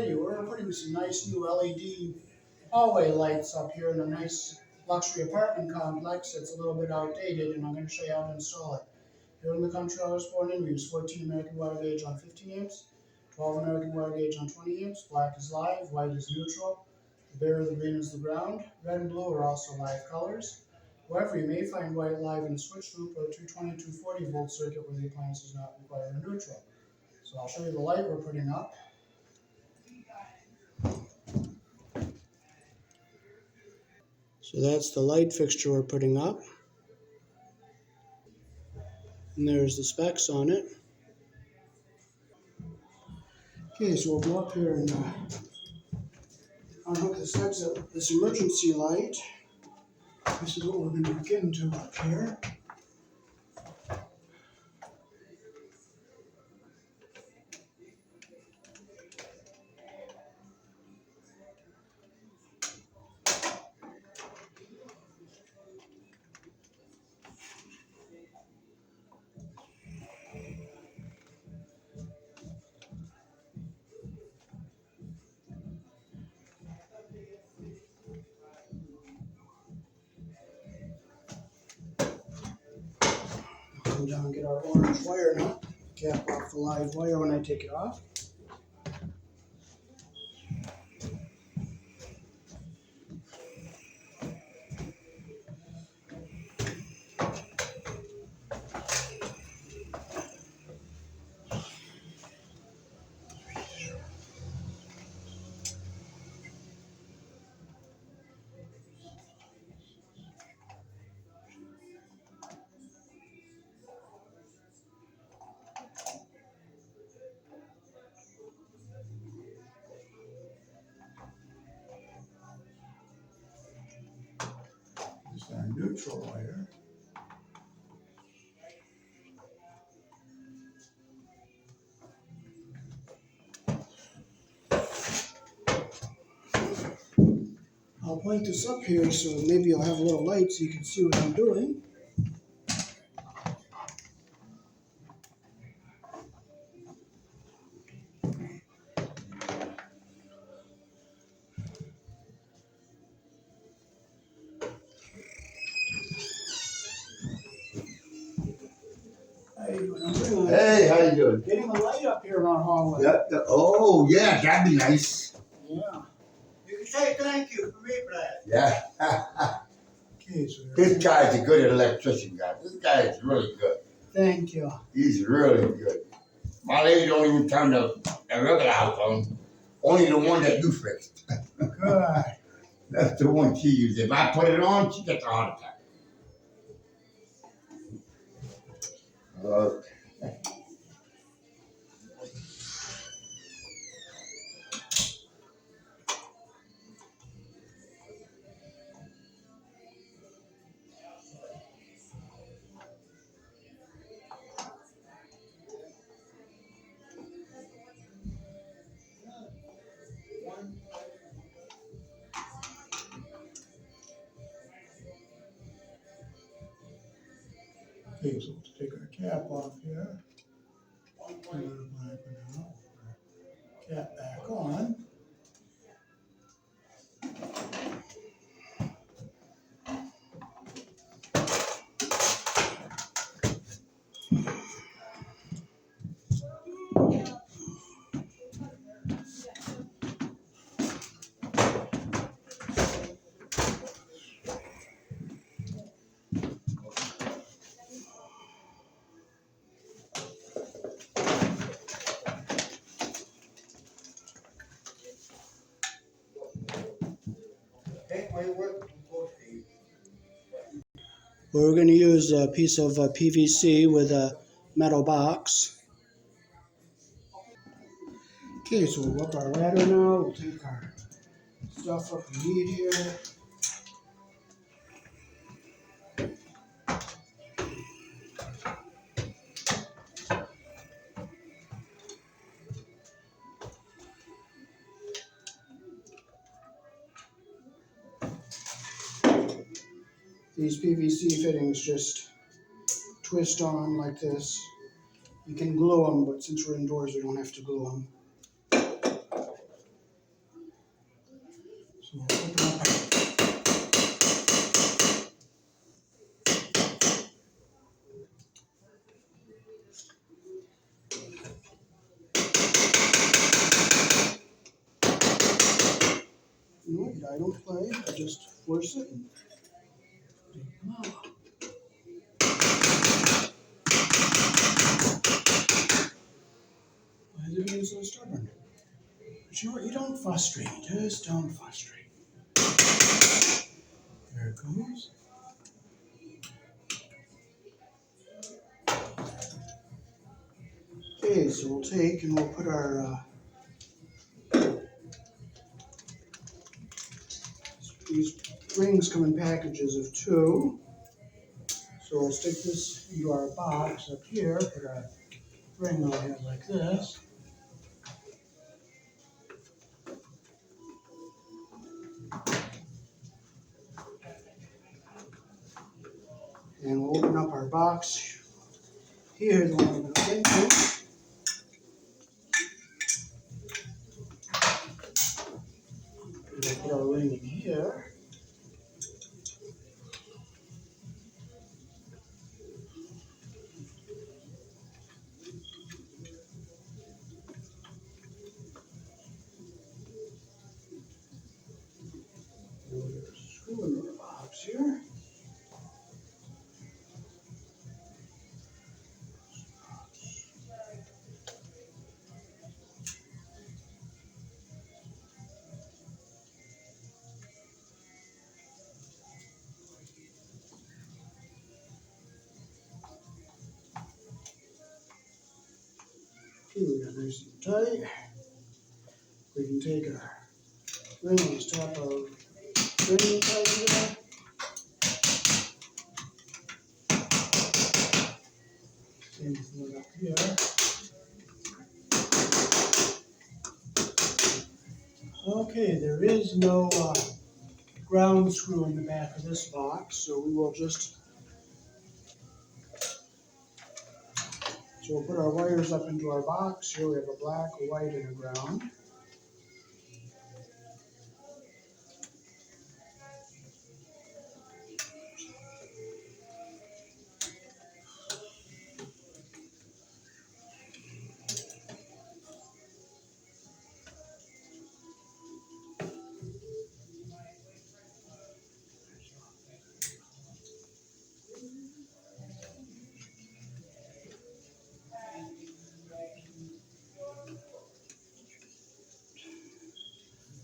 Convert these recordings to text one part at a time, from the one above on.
Alrighty, we're putting some nice new LED hallway lights up here in a nice luxury apartment complex that's a little bit outdated, and I'm going to show you how to install it. Here in the country I was born in, we use 14 American wire gauge on 15 amps, 12 American wire gauge on 20 amps. Black is live, white is neutral, the bare or the green is the ground. Red and blue are also live colors. However, you may find white live in a switch loop or a 220 240 volt circuit where the appliance does not require a neutral. So I'll show you the light we're putting up. So that's the light fixture we're putting up. And there's the specs on it. Okay, so we'll go up here and unhook this emergency light. This is what we're going to hook into up here. Come down and get our orange wire now. Cap off the live wire when I take it off. This is our neutral wire. I'll point this up here so maybe you'll have a little light so you can see what I'm doing. Hey, how you doing? Getting a light up here in our hallway. Oh, yeah, that'd be nice. Yeah. You can say thank you for me for that. Yeah. Okay, so This guy's a good electrician, guy. This guy is really good. thank you. He's really good. My lady don't even turn the regular house on. Only the one that you fixed. Good. That's the one she uses. If I put it on, she gets a heart attack. Okay, so let's take our cap off here. Put it back now. Cap back on. Take my work and go to you. We're going to use a piece of PVC with a metal box. Okay, so we'll up our ladder now. We'll take our stuff up we need here. These PVC fittings just twist on like this. You can glue them, but since we're indoors, we don't have to glue them. I don't play, I just force it and take them out. Why is it being so stubborn? But you know what? You don't frustrate. Just don't frustrate. There it goes. Okay, so we'll take and we'll put our these rings come in packages of 2. So we'll stick this into our box up here, put our ring on here like this. And we'll open up our box here, the one we're going to get into. We'll put our ring in here. We'll get a screw into our box here. Okay, we got nice and tight. We can take our ring on the top of ring tight here. Same thing up here. Okay, there is no ground screw in the back of this box, so we will just we'll put our wires up into our box. Here we have a black, a white, and a ground.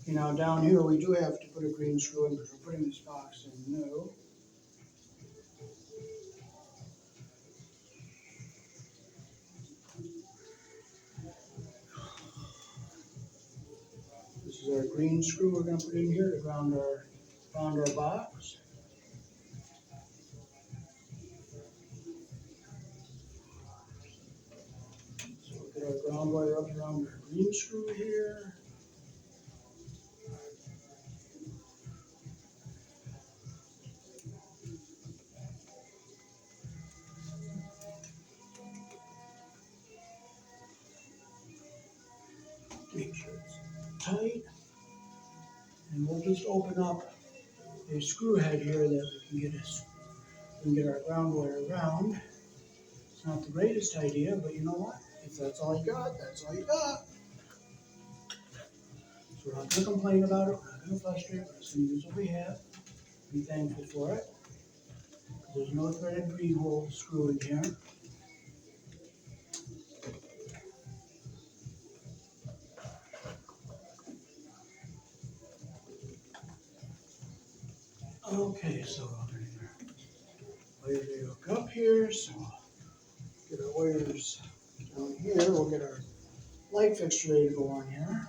Okay, now down here we do have to put a green screw in because we're putting this box in new. This is our green screw we're going to put in here to ground our box. So we'll get our ground wire up around our green screw here. Make sure it's tight. And we'll just open up a screw head here that we can get our ground wire around. It's not the greatest idea, but you know what? If that's all you got, that's all you got. So we're not going to complain about it, we're not going to frustrate, we're just going to use what we have. Be thankful for it. There's no threaded green hole screw in here. Okay, so wires they hook up here, so get our wires down here. We'll get our light fixture ready to go on here.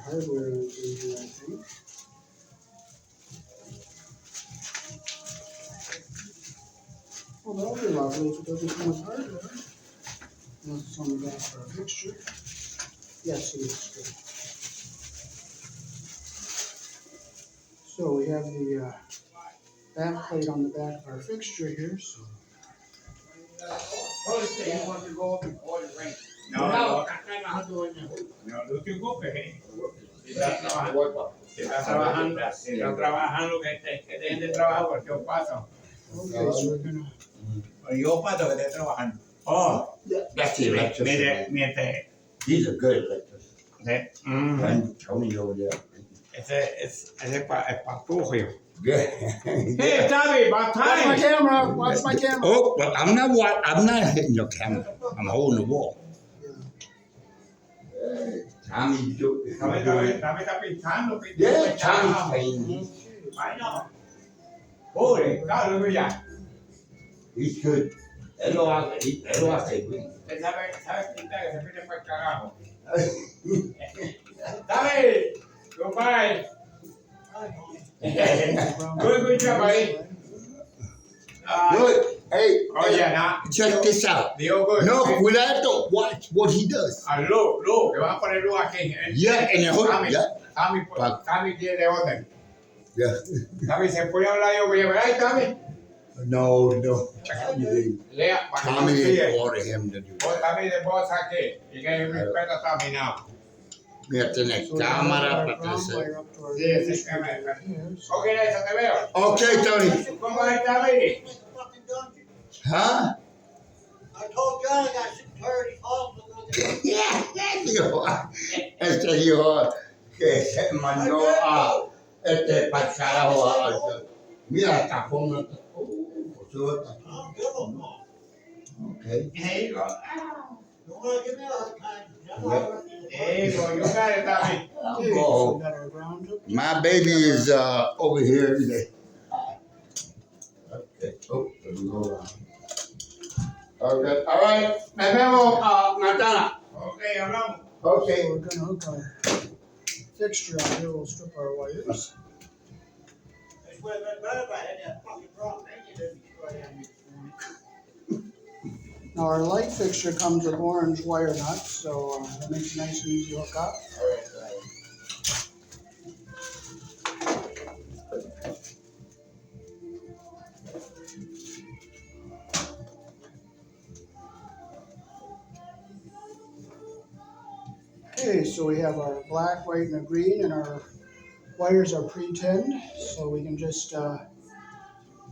Hardware is in here, I think. Well, that'll be lovely if it doesn't come with hardware. Unless it's on the back of our fixture. Yes, it is good. So we have the back plate on the back of our fixture here. So First thing you want to go before it rains. No, not doing that. no te ocupes, Si That's estás not trabajando, what si estás trabajando, que dejen de trabajar porque yo paso. Okay, so we're gonna. Yo paso que estoy trabajando. Oh, that's the electricity. miente. He's a good electrician. Mm. Tony over there. Ese es patufio. Good. Hey, Tommy, about Watch my time. camera. Watch my camera. Oh, but I'm not hitting your camera. I'm holding the wall. Tommy do. Tommy está pintando. Yeah, Tommy's painting. I know. Pobre, claro, mira. He's good. Él lo hace bien. ¿Sabes pintar que se pide por el carajo? Tommy, goodbye. Good job, buddy. Good. Hey, Oh, yeah, nah. check this out. Digo, good. No, cuidado. Watch what he does. Luz, que van a poner luz aquí. Yeah, and the hood. Tommy, Yeah. Tommy tiene orden. Yeah. Tommy se pone a un lado y yo voy a ver, ay, Tommy. No. Lea, Tommy didn't order him to do Oh, that. Tommy the boss aquí. You can respect a Tommy now. Mira, tiene So we have cámara our para ground hacer. wire up to our Sí, ese main cámara. right here, so- Ok, eso te veo. Okay, Tony. ¿Cómo va, Tommy? Fucking donkey. Huh? I told John I got sick and tired of these hogs. Yeah, dijo, este dijo que se mandó a para el carajo. Mira, tapón. Pues I'm good on them. okay. There you go. Don't want to give me a hard time. I'm Yep. not working. There you go. You got it, Tommy. Okay, so Oh, we got our ground hook. my baby is over here. Okay. Oh, let me go around. Okay. All right. Me vemos, Montana. Ok, hablamos. Okay. So we're gonna hook our fixture out here. We'll strip our wires. This would have been better if I had that fucking rock engine to destroy on me. Now our light fixture comes with orange wire nuts, so that makes it nice and easy to hook up. Okay, so we have our black, white, and a green, and our wires are pre-tinned, so we can just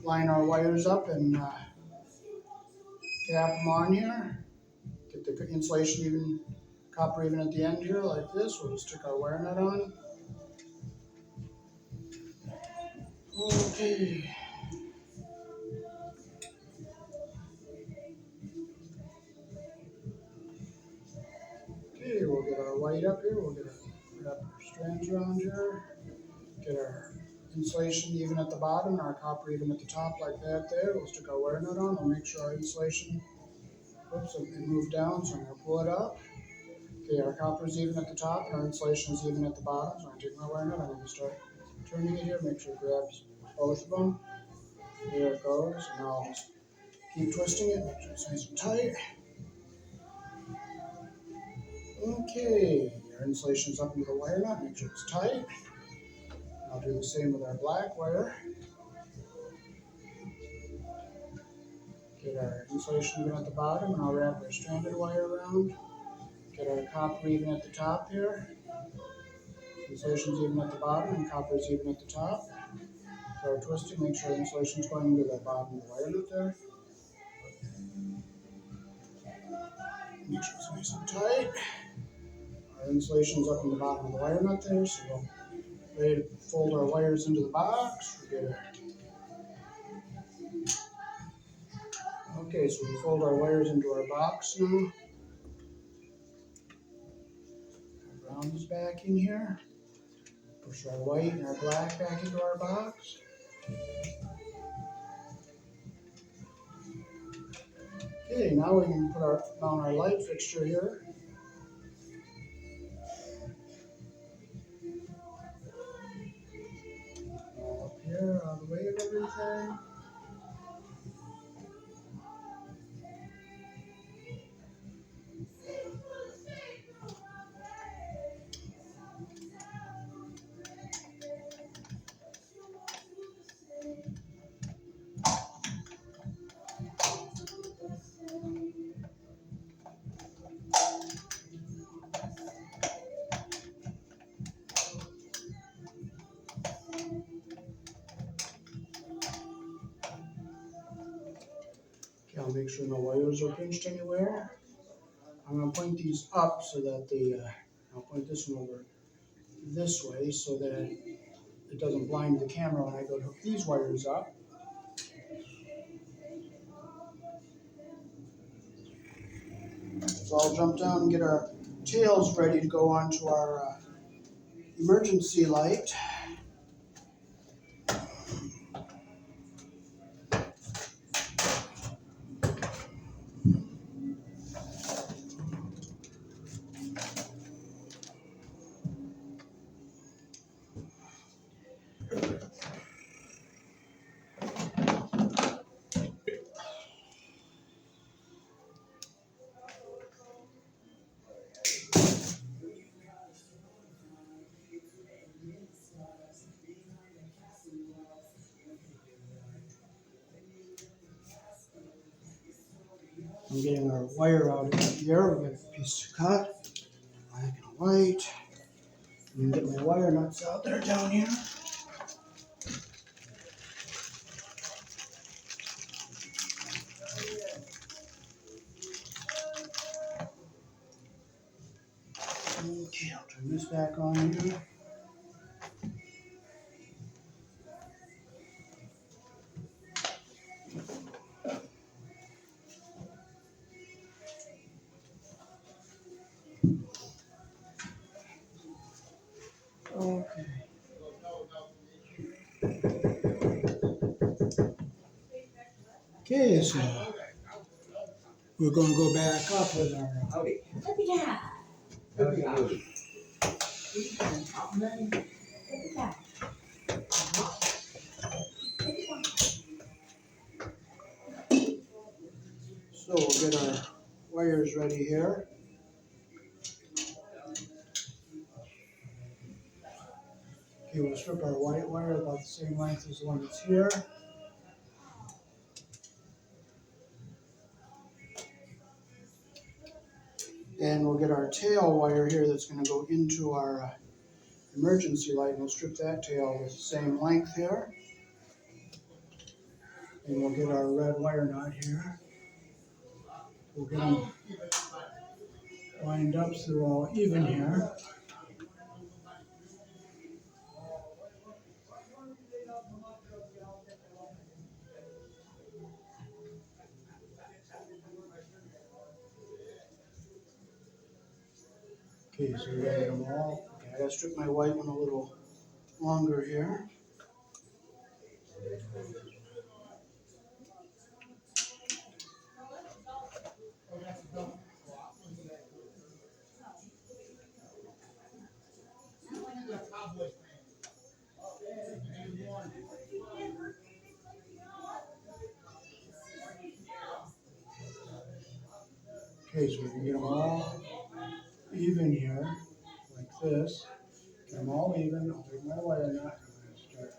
line our wires up and cap them on here. Get the insulation even, copper even at the end here, like this. We'll just stick our wire nut on. Okay. Okay, we'll get our white up here. We'll wrap our strands around here. Get our insulation even at the bottom, and our copper even at the top, like that there. We'll stick our wire nut on. We'll make sure our insulation, oops, it moved down, so I'm going to pull it up. Okay, our copper's even at the top, and our insulation is even at the bottom. So I'm going to take my wire nut. I'm going to start turning it here, make sure it grabs both of them. There it goes. And now I'll just keep twisting it, make sure it's nice and tight. Okay, our insulation is up into the wire nut, make sure it's tight. I'll do the same with our black wire. Get our insulation even at the bottom, and I'll wrap our stranded wire around. Get our copper even at the top here. Insulation's even at the bottom, and copper's even at the top. So we're twisting, make sure the insulation's going into the bottom of the wire nut there. Make sure it's nice and tight. Our insulation's up in the bottom of the wire nut there, so we'll ready to fold our wires into the box. Okay, so we fold our wires into our box now. Our ground is back in here. Push our white and our black back into our box. Okay, now we can mount our light fixture here. Up here, out of the way of everything. I'll make sure no wires are pinched anywhere. I'm gonna point these up so that I'll point this one over this way so that it doesn't blind the camera when I go to hook these wires up. So I'll jump down and get our tails ready to go onto our emergency light. I'm getting our wire out of here. We got a piece to cut, black and white. I'm gonna get my wire nuts out there down here. Okay, I'll turn this back on here. Okay. Okay, so we're gonna go back up with our Howdy. Yeah. Howdy, howdy. so we'll get our wires ready here. Okay, we'll strip our white wire about the same length as the one that's here. And we'll get our tail wire here that's gonna go into our emergency light, and we'll strip that tail with the same length here. And we'll get our red wire knot here. We'll get them lined up so they're all even here. Okay, so we gotta get them all. Okay, I gotta strip my white one a little longer here. Okay, so we can get them all even here, like this. Get them all even. I'll take my wire knot and I'm gonna start.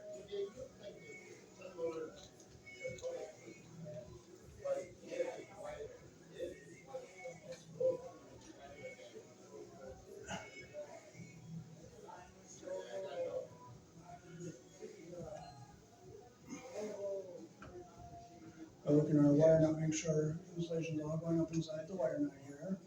By looking at our wire knot, make sure insulation's all going up inside the wire knot here.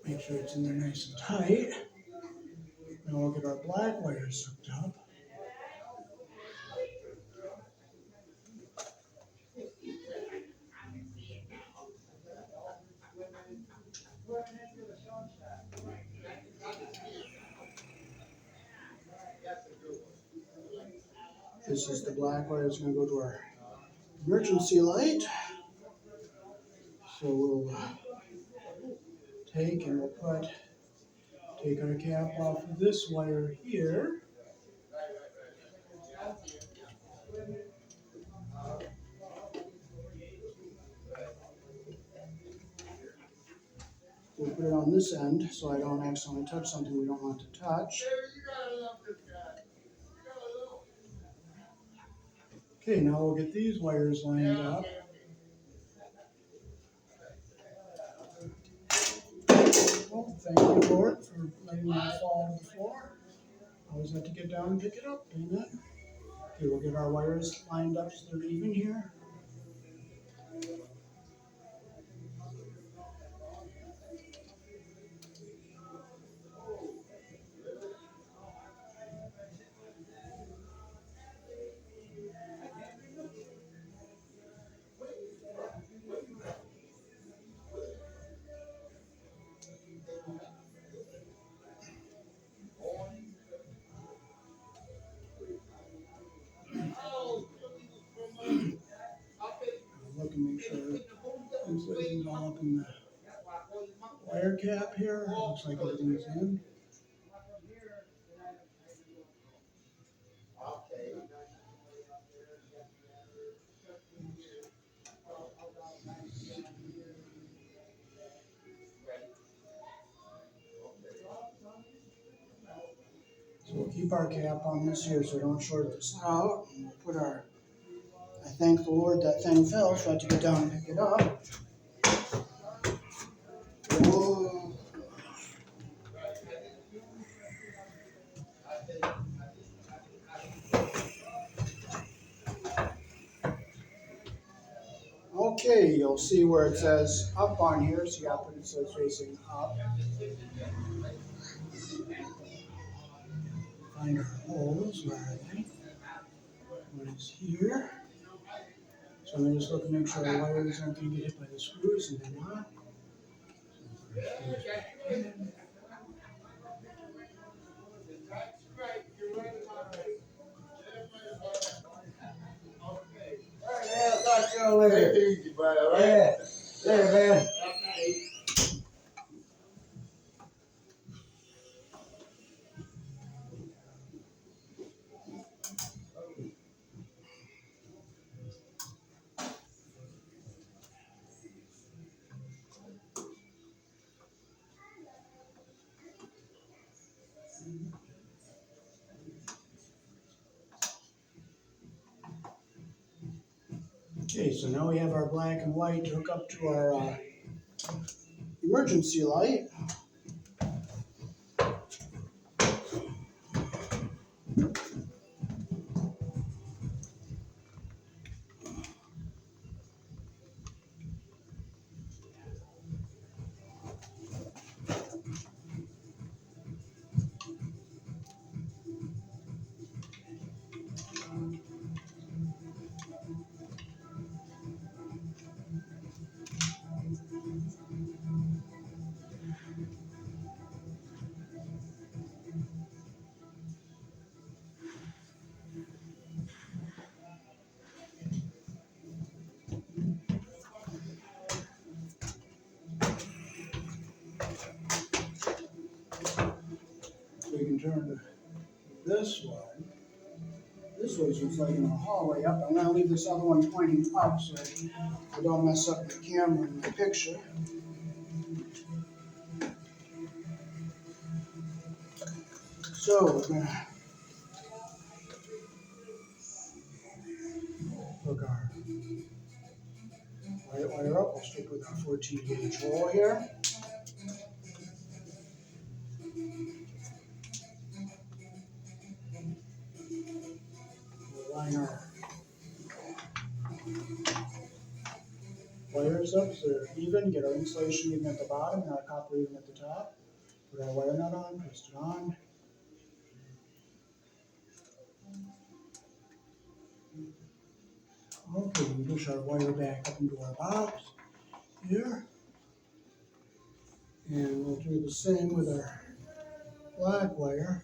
Make sure it's in there nice and tight. Now we'll get our black wires hooked up. This is the black wire that's going to go to our emergency light. So we'll take and we'll take our cap off of this wire here. We'll put it on this end so I don't accidentally touch something we don't want to touch. Okay, now we'll get these wires lined up. Wonderful. Thank you, Lord, for letting that fall to the floor. Always have to get down and pick it up. Amen. Okay, we'll get our wires lined up so they're even here. Look and make sure insulation's all up in the wire cap here. Looks like everything's in. So we'll keep our cap on this here so we don't short this out. And we'll put our, I thank the Lord that thing fell, so I had to get down and pick it up. Whoa. Okay, you'll see where it says up on here, so you gotta put it so it's facing up. Find our holes, where are they? One is here. So I'm gonna just look and make sure the wires aren't gonna get hit by the screws, and they're not. I'll talk to you later. Take it easy, bud, all right? Yeah. Later, man. Okay, so now we have our black and white to hook up to our emergency light. So we can turn to this one. This one's reflecting the hallway up. I'm gonna leave this other one pointing up so I don't mess up the camera in the picture. So we're gonna hook our white wire up. We'll stick with our 14 gauge hole here. We'll line our wires up so they're even, get our insulation even at the bottom and our copper even at the top. Put our wire nut on, twist it on. Okay, we push our wire back up into our box here. And we'll do the same with our black wire.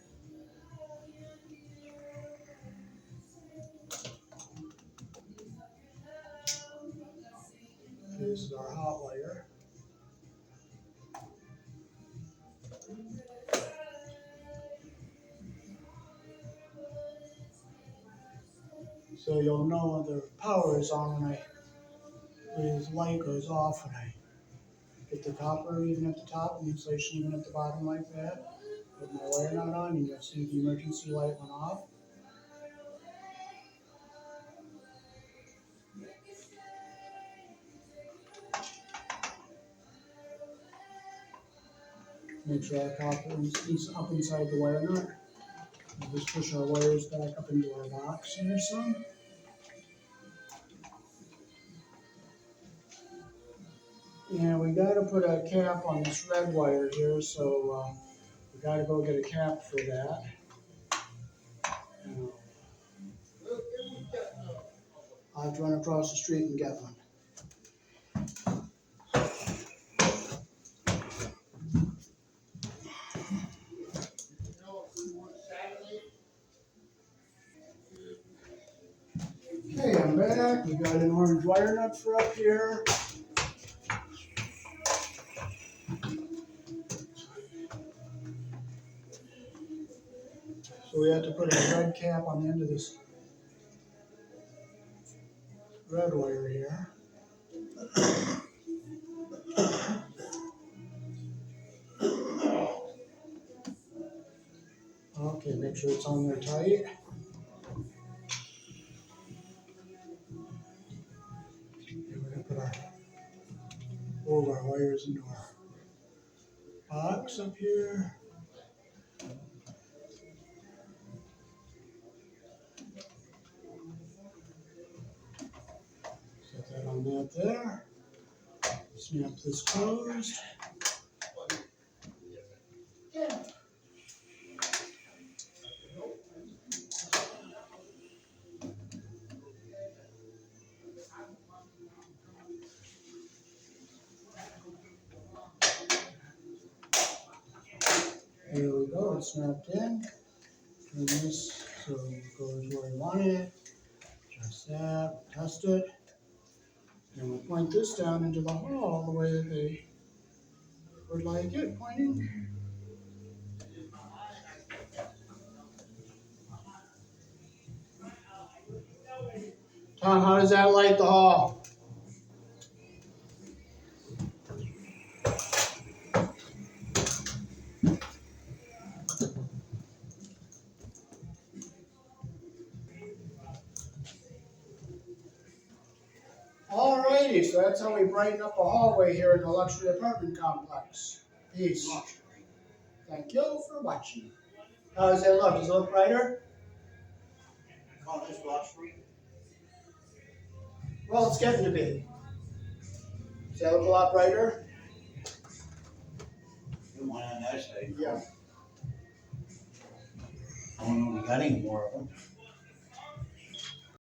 This is our hot wire. So you'll know when the power is on when the light goes off when I get the copper even at the top and the insulation even at the bottom like that. Put my wire nut on and you'll see the emergency light went off. Make sure our copper is up inside the wire nut. We'll just push our wires back up into our box here some. And we gotta put a cap on this red wire here, so we gotta go get a cap for that. I'll have to run across the street and get one. Okay, I'm back. We got an orange wire nut for up here. So we have to put a red cap on the end of this red wire here. Okay, make sure it's on there tight. And we're gonna put all of our wires into our box up here. Set that on that there. Snap this closed. There we go, it's snapped in. Turn this so it goes where we want it. Just that, test it. And we'll point this down into the hall the way that they would like it pointing. Tom, how does that light the hall? Alrighty, so that's how we brighten up a hallway here in the luxury apartment complex. Peace. Thank you for watching. How does that look? Does it look brighter? Call this luxury. Well, it's getting to be. Does that look a lot brighter? The one on that side. Yeah. I don't know if we got any more of them.